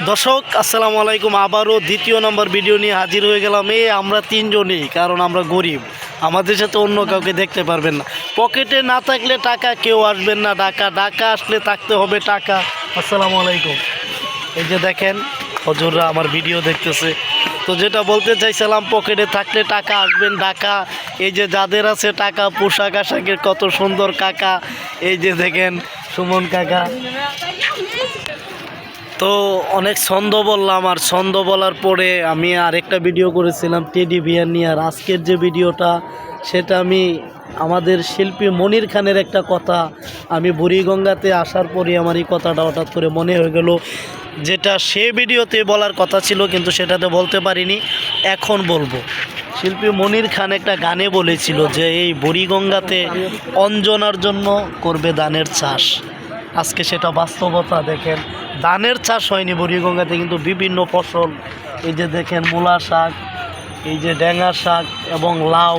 দর্শক আসসালামু আলাইকুম। আবারও দ্বিতীয় নম্বর ভিডিও নিয়ে হাজির হয়ে গেলাম। আমরা তিনজনই, কারণ আমরা গরিব, আমাদের সাথে অন্য কাউকে দেখতে পারবেন না। পকেটে না থাকলে টাকা কেউ আসবেন না, টাকা আসলে থাকতে হবে টাকা। আসসালামু আলাইকুম। এই যে দেখেন হজুররা আমার ভিডিও দেখতেছে। তো যেটা বলতে চাইছিলাম, পকেটে থাকলে টাকা আসবেন টাকা। এই যে যাদের আছে টাকা, পোশাক আশাকের কত সুন্দর কাকা। এই যে দেখেন সুমন কাকা। তো অনেক ছন্দ বললাম, আর ছন্দ বলার পরে আমি আরেকটা ভিডিও করেছিলাম টেডি বিয়ার নিয়ে। আর আজকের যে ভিডিওটা, সেটা আমি আমাদের শিল্পী মনির খানের একটা কথা, আমি বুড়িগঙ্গাতে আসার পরে আমার এই কথাটা হঠাৎ করে মনে হয়ে গেল, যেটা সে ভিডিওতে বলার কথা ছিল কিন্তু সেটাতে বলতে পারিনি, এখন বলবো। শিল্পী মনির খান একটা গানে বলেছিল যে এই বুড়িগঙ্গাতে অঞ্জনার জন্য করবে ধানের চাষ। আজকে সেটা বাস্তবতা। দেখেন ধানের চাষ হয়নি বুড়িগঙ্গাতে, কিন্তু বিভিন্ন ফসল, এই যে দেখেন মূলা শাক, এই যে ডেঙ্গা শাক এবং লাউ।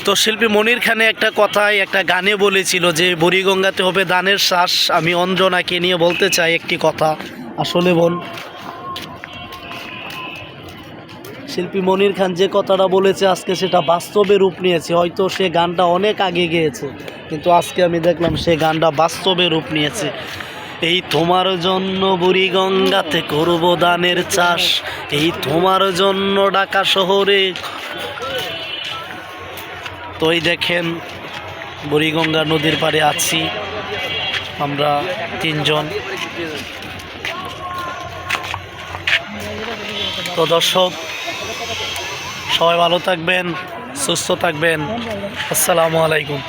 তো শিল্পী মনির খানে একটা কথায় একটা গানে বলেছিল যে বুড়িগঙ্গাতে হবে ধানের চাষ। আমি অঞ্জনাকে নিয়ে বলতে চাই একটি কথা। আসলে বোন, শিল্পী মনির খান যে কথাটা বলেছে আজকে সেটা বাস্তবে রূপ নিয়েছে। হয়তো সে গানটা অনেক আগে গিয়েছে, কিন্তু আজকে আমি দেখলাম সে গানটা বাস্তবে রূপ নিয়েছে। এই তোমার জন্য বুড়িগঙ্গাতে করব ধানের চাষ, এই তোমার জন্য ঢাকা শহরে। তো এই দেখেন বুড়িগঙ্গা নদীর পাড়ে আছি আমরা তিনজন। তো দর্শক সবাই ভালো থাকবেন, সুস্থ থাকবেন। আসসালামু আলাইকুম।